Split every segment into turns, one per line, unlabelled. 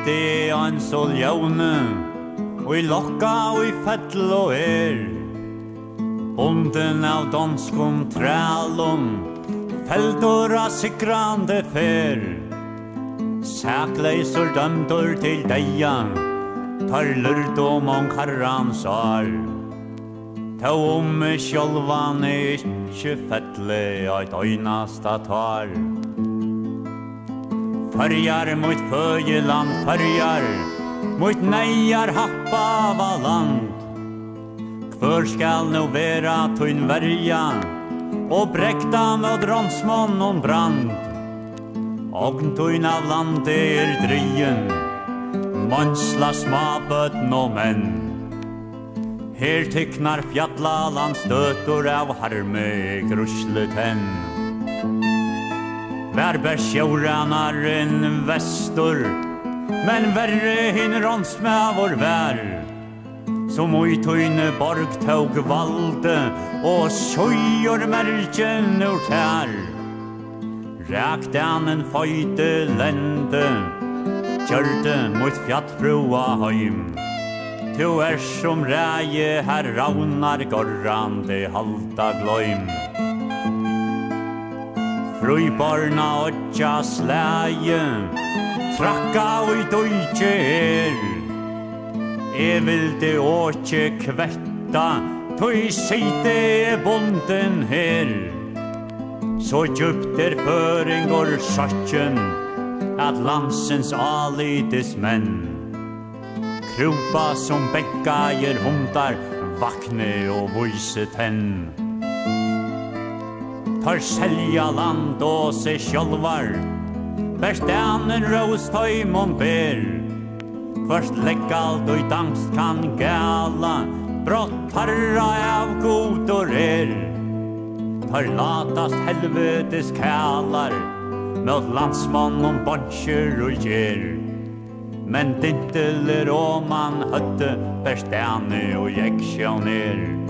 sitte en soljone, og I lokka og I fettel og Bonden av danskon trælon, feltor av sikrande fer. Sækleisor dømtor til deia, tar lurdom om karrans ar. Ta sjálvan ikkje fettle eit øynasta tar. Färjar mot fögeland, färjar mot nejar happa av land. Kvör skall nu vera tun verja och bräkta med ronsmån och brand. Ogn tun av land dryen, mansla smaböt no menn. Her tycknar fjallaland stötor av harme grusleten. Vär bärsjauranaren västor, men värre hin ronsma vår vär. Som oitoine borg tog valde, och sjojor märken ur tär. Räktan en föjte lände, körde mot fjallbroa heim. Tu som räje här raunar gorrande halta glöjm. Frøybarna åtja slæje, trakka og I døytje vilde åtje kvetta, tøy seite bonden her. Så djupt føringår sattjen, at landsens alides menn. Krupa som bekkager hundar, vakne og vise tenn. Tar selja land og seg sjálvar, berstanen rostøym om ber. Først leggalt og I damst kan gala, brått tarra av god og Tar latast helvetes kælar, med landsmann om bansjer og Men dinteler og man høtte, berstane og jeksjoner.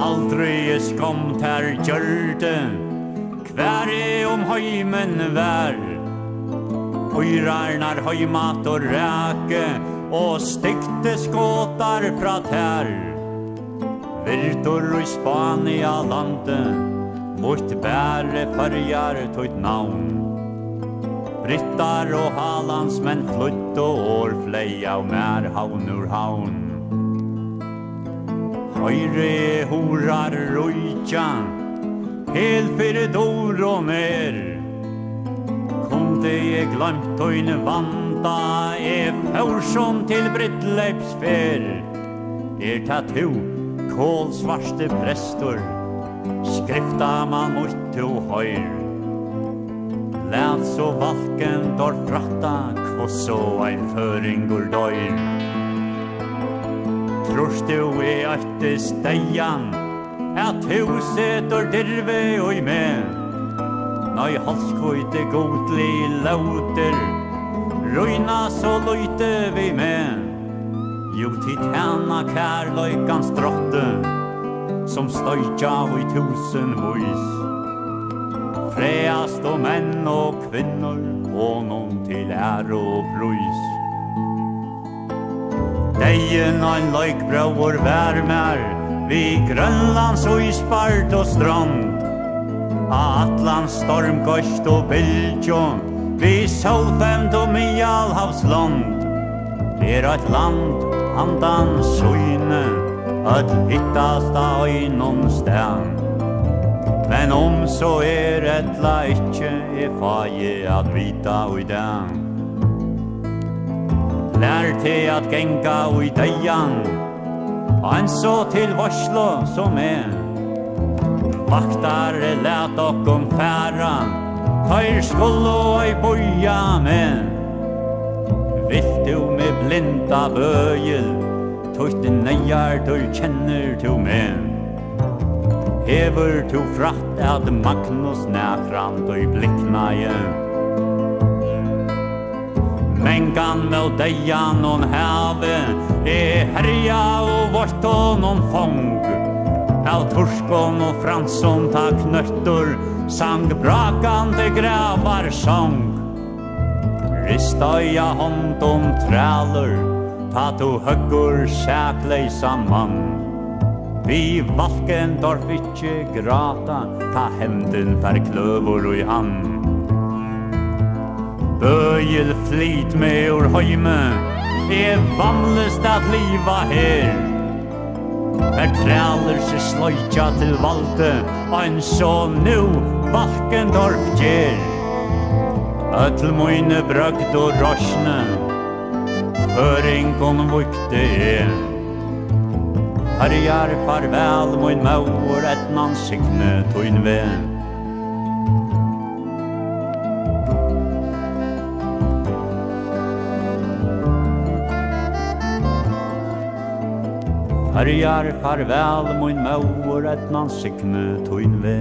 Aldri skom ter gjørde, kvær om høymen vær. Høyrarnar høymat og ræke, og stikte skåtar fra tær. Virtor og Spania landet, vårt bære farjar tøyt navn. Brittar og Hallandsmenn flytt og årflei av mer havn ur havn. Høyre horar rujtja, hel fyrir dor og mer. Kunde glemt øyne vanda, faursson til brittleipsfer. Ta to, kålsvarste prestor, skrifta man mot to høyr. Lät så valken dår fratta, kvosso ein føringur døyr. Trorst du ætte steian, at huset og dirve og med. Nei halskvøyte godli lauter, røyna så løyte vi med. Jo titana kærløykans drotte, som støytja og 1000 hus. Freast og menn og kvinnor, og noen til og prøys. Deien ein løykbrauer värmer, vi Grönlands og Isbart og strand. Atlans stormgøst og Biljon, vi Solfemt og Mialhavsland. Et land, andan søyne, at hittast av øynon sted. Men så etla ikkje, faje at vita ui den. Lær til at genga ui deian, han så til varslo som Vaktar lät okkom færa, tar skulle oi boja med. Vill du med blinda bøyel, tøyt nejar du kjenner du med. Hever du fratt at Magnus nækrand og blikkna Mengan med deian og have, herja og vart og noen fong. Av Torskon og Fransson tak nøttor, sang brakande gravar sång. Ristøya hånd træler, ta to høggur sækleisa mann. Vi valken dorf ikkje grata, ta hemden fer kløvor og i hand. Bøyel flit med ur høyme, vanligst at liva her. Træler seg sløytja til valde, og så nu valken dorf gjer. Øtl moine brøgd og rosjne, høring kon vukte Herjar farvel moin maur etnan signe toin ve. Herjar farvel moin maur etnan signe toin ve.